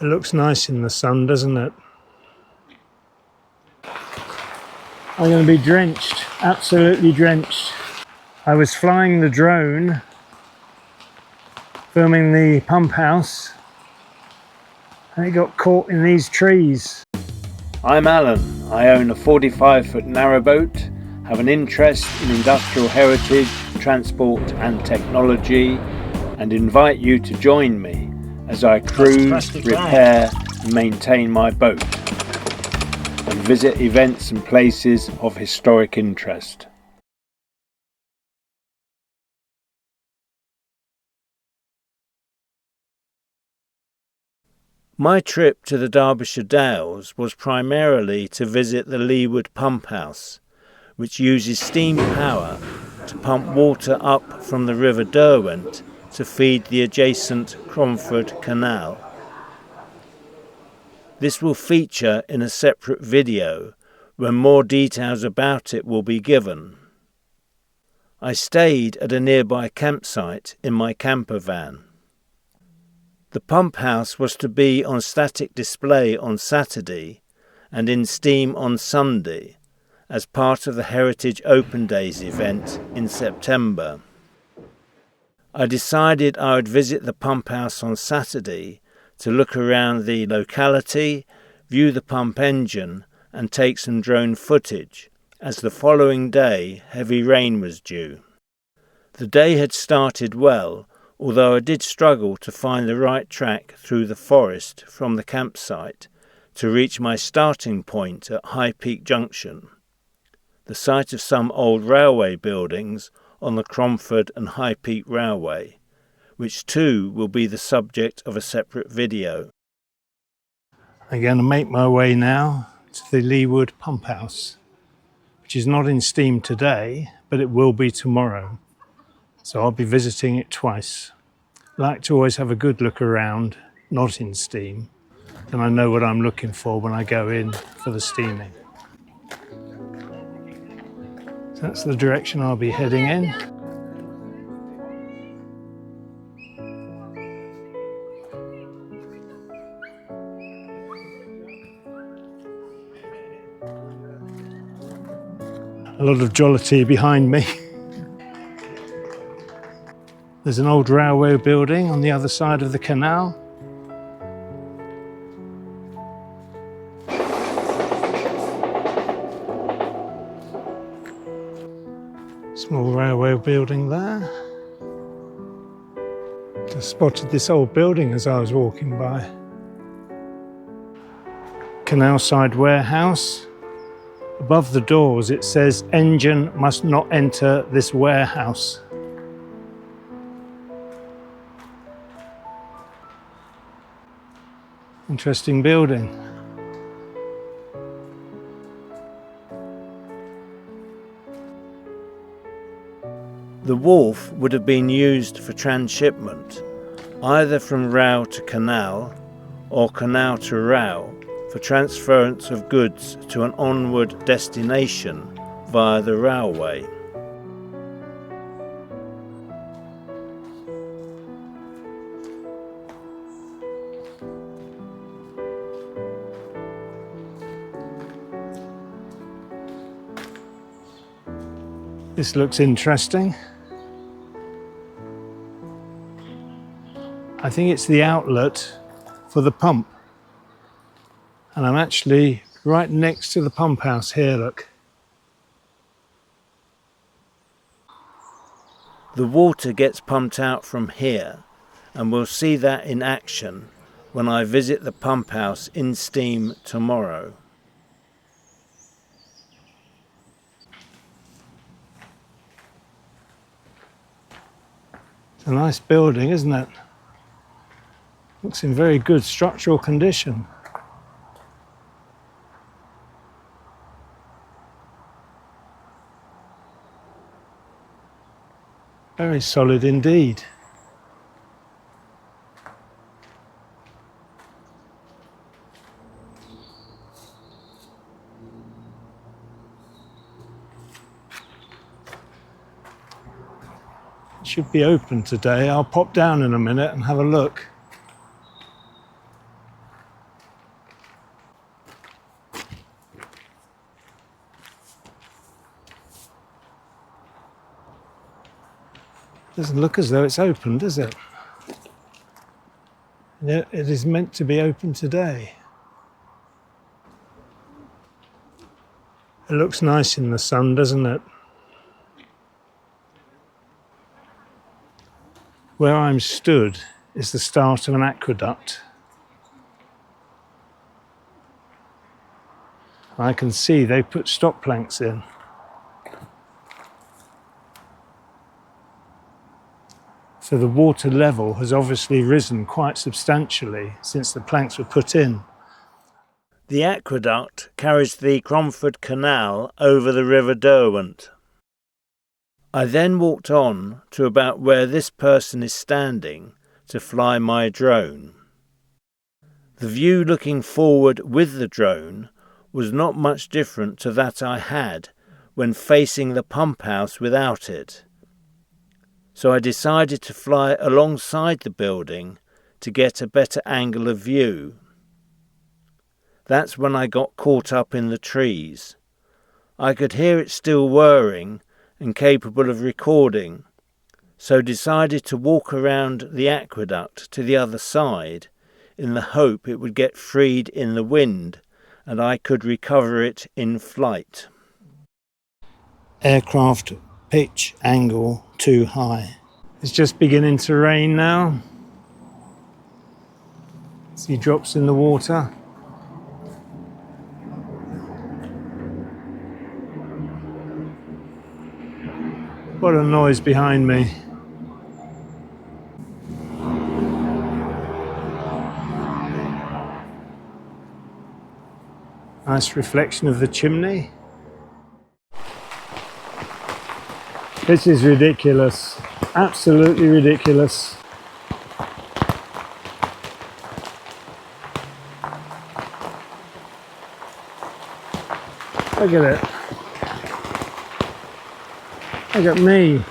It looks nice in the sun, doesn't it? I'm going to be drenched, absolutely drenched. I was flying the drone, filming the pump house, and it got caught in these trees. I'm Alan. I own a 45-foot narrowboat, have an interest in industrial heritage, transport and technology, and invite you to join me as I cruise, repair and maintain my boat, and visit events and places of historic interest. My trip to the Derbyshire Dales was primarily to visit the Leawood Pump House, which uses steam power to pump water up from the River Derwent to feed the adjacent Cromford Canal. This will feature in a separate video when more details about it will be given. I stayed at a nearby campsite in my camper van. The pump house was to be on static display on Saturday and in steam on Sunday as part of the Heritage Open Days event in September. I decided I would visit the pump house on Saturday to look around the locality, view the pump engine and take some drone footage, as the following day heavy rain was due. The day had started well, although I did struggle to find the right track through the forest from the campsite to reach my starting point at High Peak Junction, the site of some old railway buildings on the Cromford and High Peak Railway, which too will be the subject of a separate video. I'm going to make my way now to the Leawood Pump House, which is not in steam today, but it will be tomorrow. So I'll be visiting it twice. I like to always have a good look around, not in steam, and I know what I'm looking for when I go in for the steaming. So that's the direction I'll be heading in. A lot of jollity behind me. There's an old railway building on the other side of the canal. Small railway building there. Just spotted this old building as I was walking by. Canal side warehouse. Above the doors it says, "Engine must not enter this warehouse." Interesting building. The wharf would have been used for transshipment, either from Row to Canal or Canal to Row, for transference of goods to an onward destination via the railway. This looks interesting. I think it's the outlet for the pump. And I'm actually right next to the pump house here, look. The water gets pumped out from here, and we'll see that in action when I visit the pump house in steam tomorrow. It's a nice building, isn't it? Looks in very good structural condition. Very solid indeed. It should be open today. I'll pop down in a minute and have a look. Doesn't look as though it's open, does it? It is meant to be open today. It looks nice in the sun, doesn't it? Where I'm stood is the start of an aqueduct. I can see they put stop planks in. So the water level has obviously risen quite substantially since the planks were put in. The aqueduct carries the Cromford Canal over the River Derwent. I then walked on to about where this person is standing to fly my drone. The view looking forward with the drone was not much different to that I had when facing the pump house without it. So I decided to fly alongside the building to get a better angle of view. That's when I got caught up in the trees. I could hear it still whirring and capable of recording, so decided to walk around the aqueduct to the other side in the hope it would get freed in the wind and I could recover it in flight. Aircraft pitch angle too high. It's just beginning to rain now. See drops in the water. What a noise behind me. Nice reflection of the chimney. This is ridiculous. Absolutely ridiculous. Look at it. Look at me.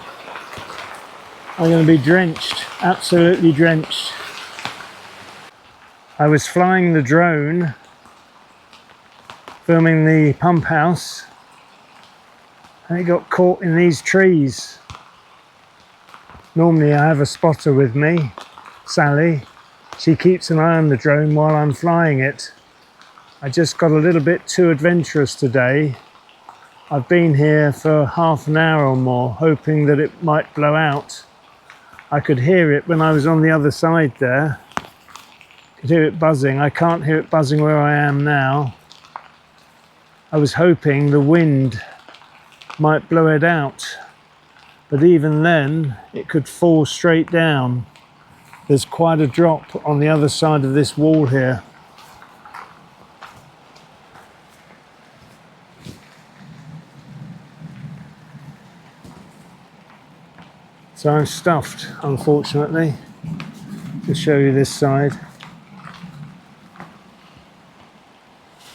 I'm going to be drenched. Absolutely drenched. I was flying the drone, filming the pump house, and it got caught in these trees. Normally I have a spotter with me, Sally. She keeps an eye on the drone while I'm flying it. I just got a little bit too adventurous today. I've been here for half an hour or more, hoping that it might blow out. I could hear it when I was on the other side there. I could hear it buzzing. I can't hear it buzzing where I am now. I was hoping the wind might blow it out, but even then it could fall straight down. There's quite a drop on the other side of this wall here. So I'm stuffed, unfortunately. To show you this side.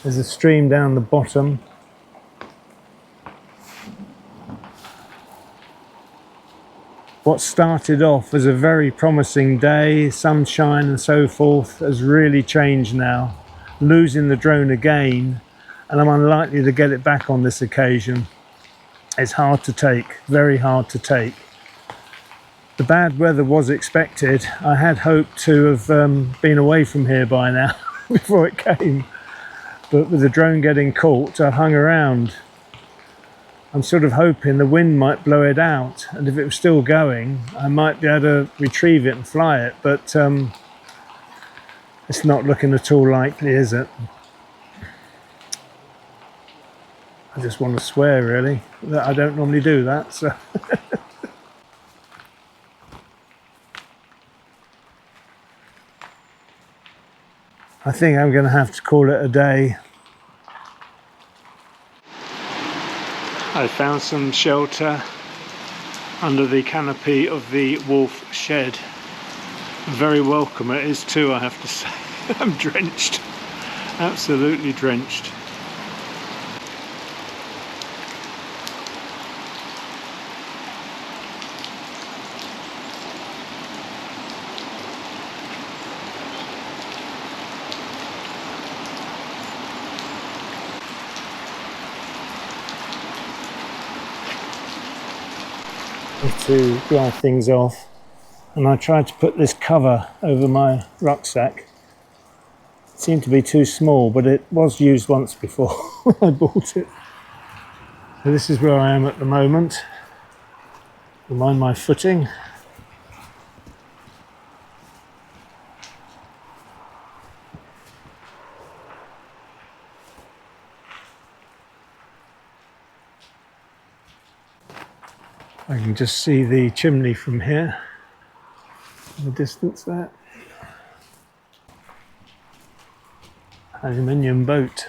There's a stream down the bottom. What started off as a very promising day, sunshine and so forth, has really changed now. Losing the drone again, and I'm unlikely to get it back on this occasion. It's hard to take, very hard to take. The bad weather was expected. I had hoped to have been away from here by now before it came. But with the drone getting caught, I've hung around. I'm sort of hoping the wind might blow it out, and if it was still going, I might be able to retrieve it and fly it, but it's not looking at all likely, is it? I just want to swear, really. I don't normally do that, so... I think I'm going to have to call it a day. I found some shelter under the canopy of the wolf shed. Very welcome it is too, I have to say. I'm drenched, absolutely drenched. to dry things off, and I tried to put this cover over my rucksack. It seemed to be too small, but it was used once before when I bought it. So this is where I am at the moment. Mind my footing. I can just see the chimney from here in the distance there. Aluminium boat.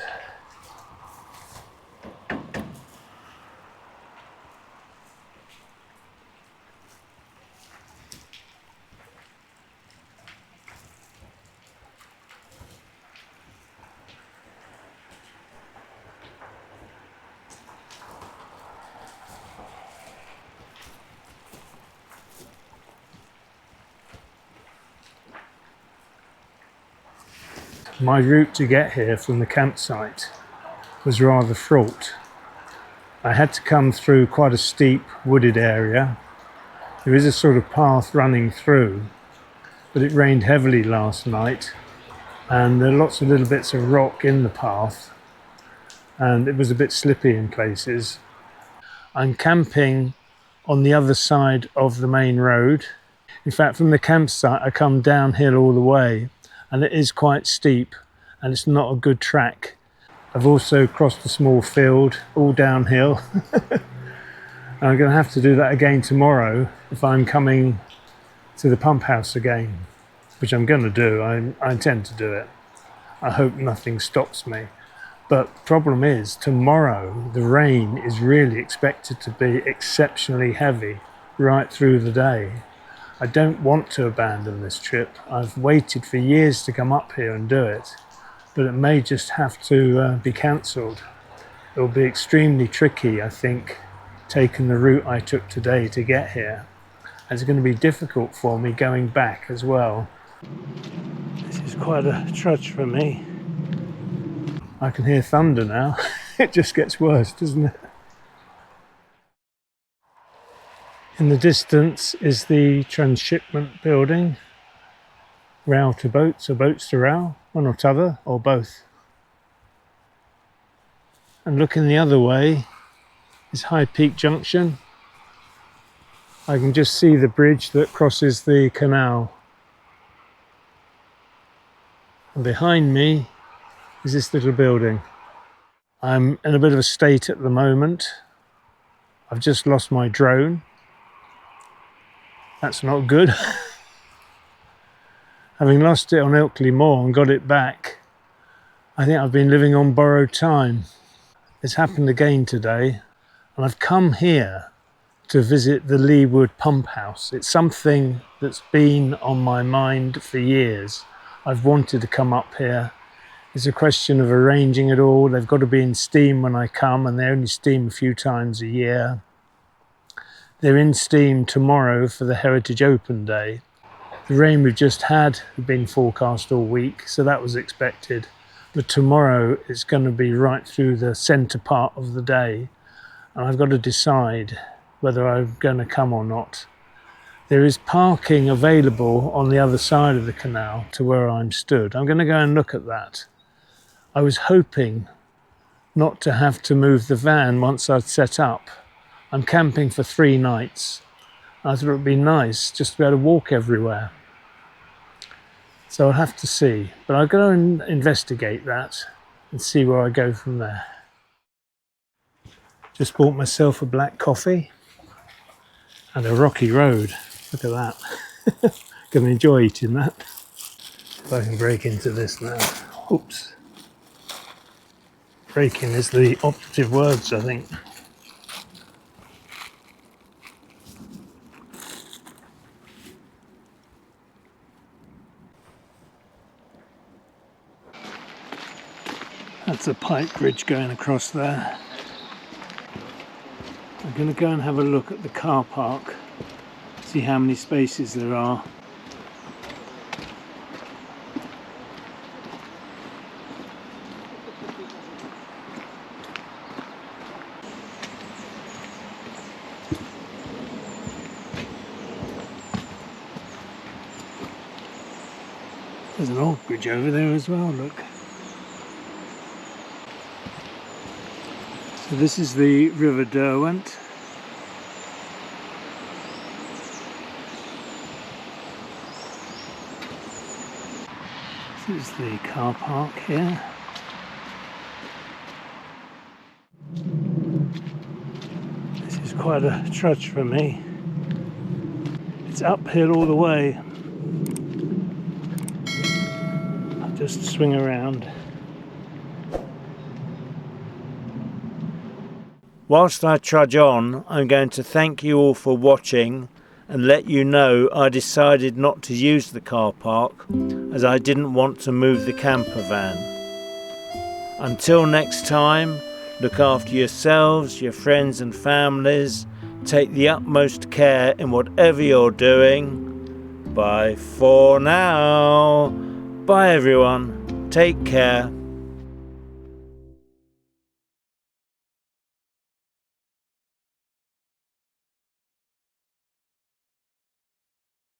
My route to get here from the campsite was rather fraught. I had to come through quite a steep wooded area. There is a sort of path running through, but it rained heavily last night and there are lots of little bits of rock in the path and it was a bit slippy in places. I'm camping on the other side of the main road. In fact, from the campsite I come downhill all the way, and it is quite steep and it's not a good track. I've also crossed a small field, all downhill. I'm going to have to do that again tomorrow if I'm coming to the pump house again, which I'm going to do. I intend to do it. I hope nothing stops me. But the problem is, tomorrow the rain is really expected to be exceptionally heavy right through the day. I don't want to abandon this trip. I've waited for years to come up here and do it, but it may just have to be cancelled. It will be extremely tricky, I think, taking the route I took today to get here. And it's going to be difficult for me going back as well. This is quite a trudge for me. I can hear thunder now. It just gets worse, doesn't it? In the distance is the transshipment building. Row to boats or boats to row, one or t'other, or both. And looking the other way is High Peak Junction. I can just see the bridge that crosses the canal. And behind me is this little building. I'm in a bit of a state at the moment. I've just lost my drone. That's not good. Having lost it on Ilkley Moor and got it back, I think I've been living on borrowed time. It's happened again today, and I've come here to visit the Leawood Pump House. It's something that's been on my mind for years. I've wanted to come up here. It's a question of arranging it all. They've got to be in steam when I come, and they only steam a few times a year. They're in steam tomorrow for the Heritage Open Day. The rain we've just had been forecast all week, so that was expected. But tomorrow it's going to be right through the centre part of the day, and I've got to decide whether I'm going to come or not. There is parking available on the other side of the canal to where I'm stood. I'm going to go and look at that. I was hoping not to have to move the van once I'd set up. I'm camping for 3 nights. I thought it would be nice just to be able to walk everywhere. So I'll have to see, but I'll go and investigate that and see where I go from there. Just bought myself a black coffee and a rocky road. Look at that. Gonna enjoy eating that. If I can break into this now. Oops. Breaking is the operative words, I think. That's a pipe bridge going across there. I'm going to go and have a look at the car park, see how many spaces there are. There's an old bridge over there as well, look. So this is the River Derwent. This is the car park here. This is quite a trudge for me. It's uphill all the way. I'll just swing around. Whilst I trudge on, I'm going to thank you all for watching and let you know I decided not to use the car park as I didn't want to move the camper van. Until next time, look after yourselves, your friends and families. Take the utmost care in whatever you're doing. Bye for now. Bye everyone. Take care.